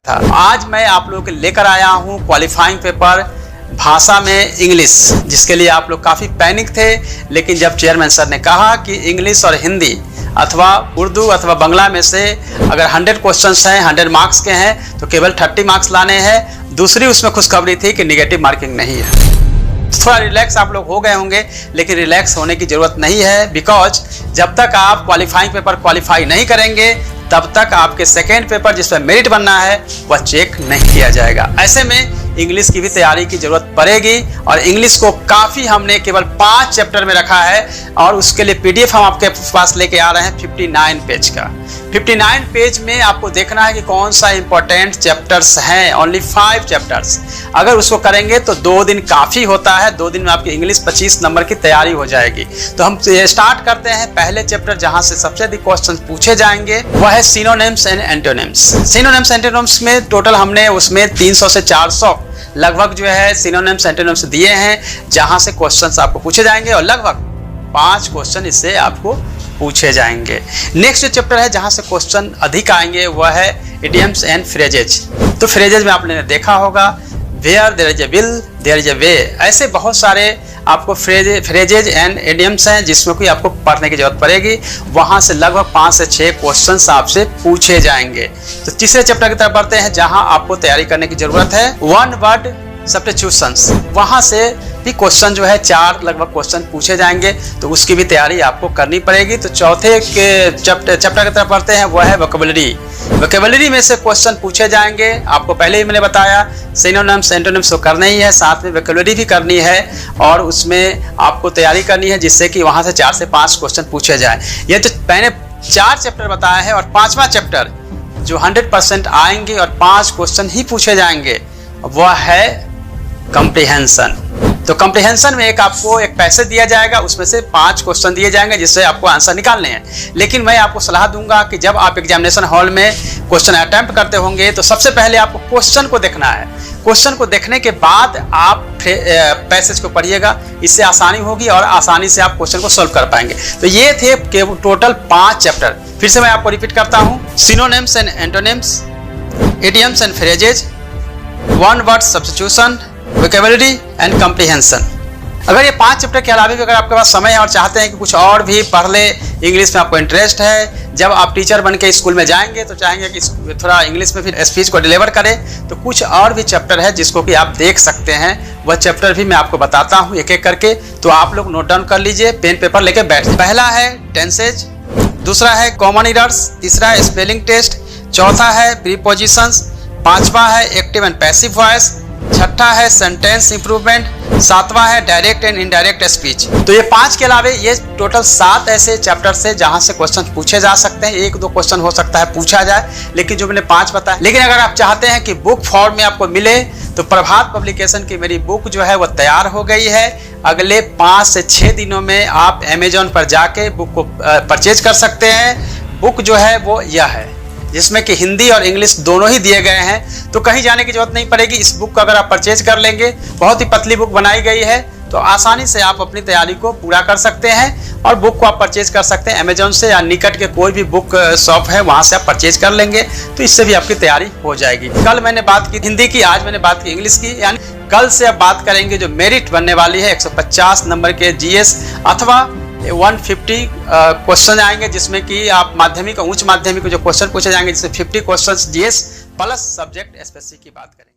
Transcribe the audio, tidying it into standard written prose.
आज मैं आप लोगों के लेकर आया हूं क्वालिफाइंग पेपर भाषा में इंग्लिश, जिसके लिए आप लोग काफ़ी पैनिक थे। लेकिन जब चेयरमैन सर ने कहा कि इंग्लिश और हिंदी अथवा उर्दू अथवा बांग्ला में से अगर 100 क्वेश्चंस हैं, 100 मार्क्स के हैं, तो केवल 30 मार्क्स लाने हैं। दूसरी उसमें खुशखबरी थी कि निगेटिव मार्किंग नहीं है। थोड़ा रिलैक्स आप लोग हो गए होंगे, लेकिन रिलैक्स होने की ज़रूरत नहीं है, बिकॉज जब तक आप क्वालिफाइंग पेपर क्वालिफाई नहीं करेंगे तब तक आपके सेकेंड पेपर जिसमें मेरिट बनना है वह चेक नहीं किया जाएगा। ऐसे में इंग्लिश की भी तैयारी की जरूरत पड़ेगी, और इंग्लिश को काफ़ी हमने केवल 5 चैप्टर में रखा है, और उसके लिए पीडीएफ हम आपके पास लेके आ रहे हैं 59 पेज का। 59 पेज में आपको देखना है कि कौन सा इंपॉर्टेंट चैप्टर्स हैं। ओनली 5 चैप्टर्स, अगर उसको करेंगे तो 2 दिन काफ़ी होता है। 2 दिन में आपकी इंग्लिश 25 नंबर की तैयारी हो जाएगी। तो हम स्टार्ट करते हैं पहले चैप्टर, जहां से सबसे अधिक क्वेश्चन पूछे जाएंगे, वह है synonyms and antonyms. Synonyms antonyms में टोटल हमने उसमें 300 से 400 लगभग जो है सिनोनिम्स एंटोनिम्स दिए हैं, जहां से क्वेश्चंस आपको पूछे जाएंगे, और लगभग 5 क्वेश्चन इससे आपको पूछे जाएंगे। नेक्स्ट जो चैप्टर है जहां से क्वेश्चन अधिक आएंगे वह है इडियम्स एंड फ्रेजेज। तो फ्रेजेज में आपने देखा होगा where there is a will there is a way, ऐसे बहुत सारे आपको फ्रेजेज एंड इडियम्स हैं जिसमें कोई आपको पढ़ने की जरूरत पड़ेगी। वहां से लगभग 5 से 6 क्वेश्चंस आपसे पूछे जाएंगे। तो तीसरे चैप्टर की तरफ बढ़ते हैं जहां आपको तैयारी करने की जरूरत है, वन वर्ड सब्स्टिट्यूशंस। वहां से भी क्वेश्चन जो है 4 लगभग क्वेश्चन पूछे जाएंगे, तो उसकी भी तैयारी आपको करनी पड़ेगी। तो चौथे के चैप्टर की तरफ बढ़ते हैं, वह है वोकैबुलरी। वोकैबुलरी में से क्वेश्चन पूछे जाएंगे। आपको पहले ही मैंने बताया सिनोनिम्स एंटोनिम्स तो करना ही है, साथ में वोकैबुलरी भी करनी है, और उसमें आपको तैयारी करनी है जिससे कि वहां से 4 से 5 क्वेश्चन पूछे जाए। ये तो मैंने 4 चैप्टर बताया है, और 5वां चैप्टर जो 100% आएंगे और 5 क्वेश्चन ही पूछे जाएंगे वह है कॉम्प्रिहेंशन। तो कॉम्प्रिहेंशन में आपको एक पैसेज दिया जाएगा, उसमें से 5 क्वेश्चन दिए जाएंगे जिससे आपको आंसर निकालने हैं। लेकिन मैं आपको सलाह दूंगा कि जब आप एग्जामिनेशन हॉल में क्वेश्चन अटेम्प्ट करते होंगे तो सबसे पहले आपको क्वेश्चन को देखना है। क्वेश्चन को देखने के बाद आप पैसेज को पढ़िएगा, इससे आसानी होगी और आसानी से आप क्वेश्चन को सॉल्व कर पाएंगे। तो ये थे टोटल 5 चैप्टर। फिर से मैं आपको रिपीट करता हूँ, synonyms and antonyms, idioms and phrases, one word substitution, vocabulary and comprehension. अगर ये 5 चैप्टर के अलावा भी अगर आपके पास समय है और चाहते हैं कि कुछ और भी पढ़ ले, इंग्लिश में आपको इंटरेस्ट है, जब आप टीचर बन के स्कूल में जाएंगे तो चाहेंगे कि थोड़ा इंग्लिश में फिर स्पीच को डिलीवर करें, तो कुछ और भी चैप्टर है जिसको कि आप देख सकते हैं। वह चैप्टर भी मैं आपको बताता हूँ एक एक करके, तो आप लोग नोट डाउन कर लीजिए, पेन पेपर लेके बैठ। पहला है टेंसेज, दूसरा है कॉमन एरर्स, तीसरा है स्पेलिंग टेस्ट, चौथा है प्रीपोजिशंस, 5वां है एक्टिव एंड पैसिव वॉइस, 6ठा है सेंटेंस इंप्रूवमेंट, 7वां है डायरेक्ट एंड इनडायरेक्ट स्पीच। तो ये 5 के अलावा ये टोटल 7 ऐसे चैप्टर्स है जहां से क्वेश्चन पूछे जा सकते हैं। 1-2 क्वेश्चन हो सकता है पूछा जाए, लेकिन जो मैंने 5 बताया। लेकिन अगर आप चाहते हैं कि बुक फॉर्म में आपको मिले, तो प्रभात पब्लिकेशन की मेरी बुक जो है वो तैयार हो गई है। अगले 5 से 6 दिनों में आप अमेजोन पर जाके बुक को परचेज कर सकते हैं। बुक जो है वो यह है, जिसमें कि हिंदी और इंग्लिश दोनों ही दिए गए हैं, तो कहीं जाने की जरूरत नहीं पड़ेगी। इस बुक को अगर आप परचेज कर लेंगे, बहुत ही पतली बुक बनाई गई है, तो आसानी से आप अपनी तैयारी को पूरा कर सकते हैं। और बुक को आप परचेज कर सकते हैं अमेजोन से, या निकट के कोई भी बुक शॉप है वहां से आप परचेज कर लेंगे, तो इससे भी आपकी तैयारी हो जाएगी। कल मैंने बात की हिंदी की, आज मैंने बात की इंग्लिश की, यानी कल से अब बात करेंगे जो मेरिट बनने वाली है 150 नंबर के जीएस अथवा 150 क्वेश्चन आएंगे, जिसमें कि आप माध्यमिक और उच्च माध्यमिक जो क्वेश्चन पूछे जाएंगे, जिसमें 50 question GS plus subject SPSC की बात करेंगे।